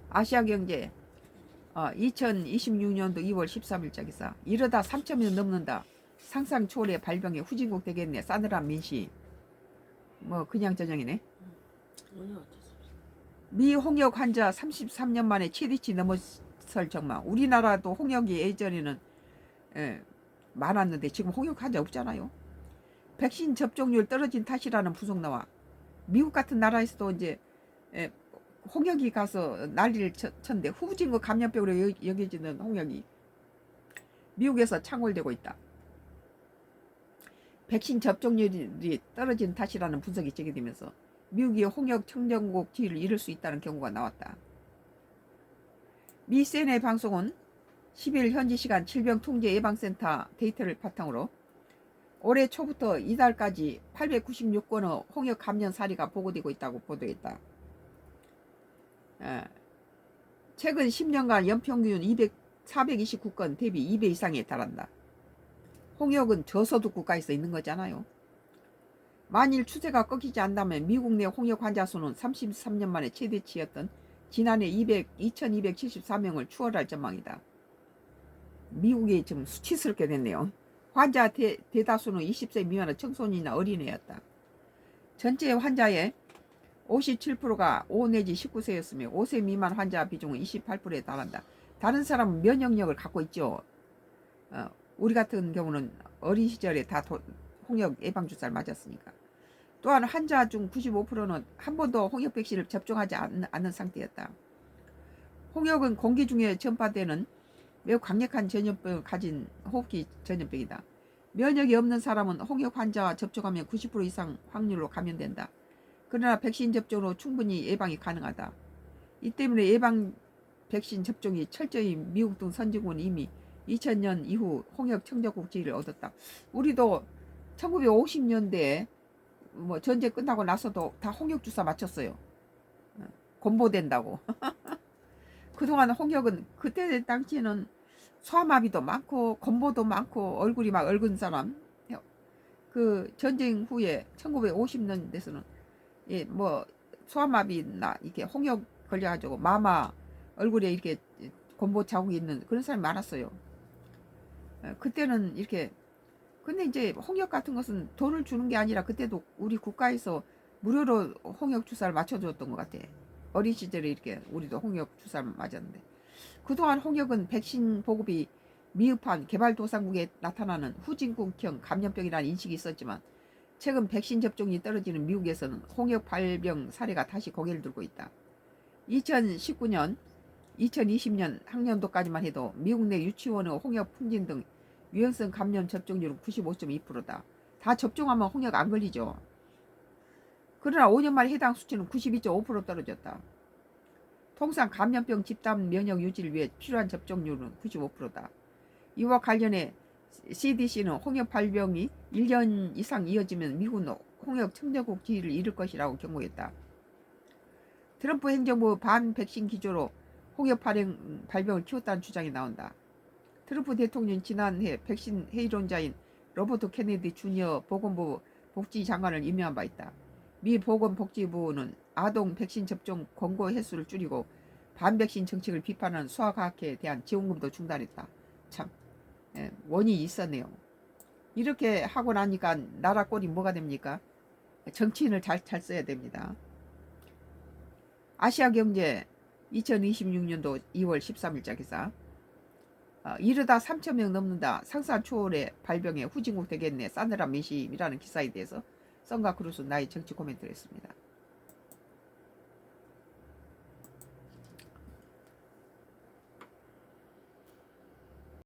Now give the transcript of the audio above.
아시아경제 2026년도 2월 13일자 기사. 이러다 3천명 넘는다. 상상 초월의 발병에 후진국 되겠네. 싸늘한 민심. 뭐 그냥 저녁이네. 미 홍역 환자 33년 만에 최대치 넘어설 전망. 우리나라도 홍역이 예전에는 많았는데 지금 홍역 환자 없잖아요. 백신 접종률 떨어진 탓이라는 분석 나와. 미국 같은 나라에서도 이제 홍역이 가서 난리를 쳤는데 후진국 감염병으로 여겨지는 홍역이 미국에서 창궐되고 있다. 백신 접종률이 떨어진 탓이라는 분석이 제기되면서 미국이 홍역 청정국 지위를 잃을 수 있다는 경고가 나왔다. 미 CNN 방송은 10일 현지 시간 질병통제예방센터 데이터를 바탕으로 올해 초부터 이달까지 896건의 홍역 감염 사례가 보고되고 있다고 보도했다. 최근 10년간 연평균 429건 대비 2배 이상에 달한다. 홍역은 저소득 국가에서 있는 거잖아요. 만일 추세가 꺾이지 않다면 미국 내 홍역 환자 수는 33년 만에 최대치였던 지난해 2274명을 추월할 전망이다. 미국이 좀 수치스럽게 됐네요. 환자 대다수는 20세 미만의 청소년이나 어린애였다. 전체 환자의 57%가 5 내지 19세였으며 5세 미만 환자 비중은 28%에 달한다. 다른 사람은 면역력을 갖고 있죠. 우리 같은 경우는 어린 시절에 다 홍역 예방주사를 맞았으니까. 또한 환자 중 95%는 한 번도 홍역 백신을 접종하지 않는 상태였다. 홍역은 공기 중에 전파되는 매우 강력한 전염병을 가진 호흡기 전염병이다. 면역이 없는 사람은 홍역 환자와 접촉하면 90% 이상 확률로 감염된다. 그러나 백신 접종으로 충분히 예방이 가능하다. 이 때문에 예방 백신 접종이 철저히 미국 등 선진국은 이미 2000년 이후 홍역 청정국 지위를 얻었다. 우리도 1950년대에 뭐 전쟁 끝나고 나서도 다 홍역 주사 맞췄어요. 권보된다고. 그동안 홍역은 그때 당시에는 소아마비도 많고 건보도 많고 얼굴이 막 붉은 사람. 그 전쟁 후에 1950년대에서는 뭐 소아마비나 이렇게 홍역 걸려가지고 마마 얼굴에 이렇게 건보 자국이 있는 그런 사람이 많았어요. 그때는 이렇게. 근데 이제 홍역 같은 것은 돈을 주는 게 아니라 그때도 우리 국가에서 무료로 홍역 주사를 맞춰줬던 것 같아. 어린 시절에 이렇게 우리도 홍역 주사를 맞았는데, 그동안 홍역은 백신 보급이 미흡한 개발도상국에 나타나는 후진국형 감염병이라는 인식이 있었지만 최근 백신 접종이 떨어지는 미국에서는 홍역 발병 사례가 다시 고개를 들고 있다. 2019년, 2020년 학년도까지만 해도 미국 내 유치원의 홍역 풍진 등 유행성 감염 접종률은 95.2%다. 다 접종하면 홍역 안 걸리죠. 그러나 5년 만에 해당 수치는 92.5% 떨어졌다. 통상 감염병 집단 면역 유지를 위해 필요한 접종률은 95%다. 이와 관련해 CDC는 홍역 발병이 1년 이상 이어지면 미국은 홍역 청정국 지위를 잃을 것이라고 경고했다. 트럼프 행정부 반백신 기조로 홍역 발병을 키웠다는 주장이 나온다. 트럼프 대통령이 지난해 백신 회의론자인 로버트 케네디 주니어 보건부 복지장관을 임명한 바 있다. 미 보건복지부는 아동 백신 접종 권고 횟수를 줄이고 반백신 정책을 비판하는 수학학회에 대한 지원금도 중단했다. 참 원인이 있었네요. 이렇게 하고 나니까 나라 꼴이 뭐가 됩니까? 정치인을 잘 써야 됩니다. 아시아경제 2026년도 2월 13일자 기사. 이르다 3천명 넘는다. 상상 초월의 발병에 후진국 되겠네. 싸늘한 민심이라는 기사에 대해서 썬가 크루스 나의 정치 코멘트를 했습니다.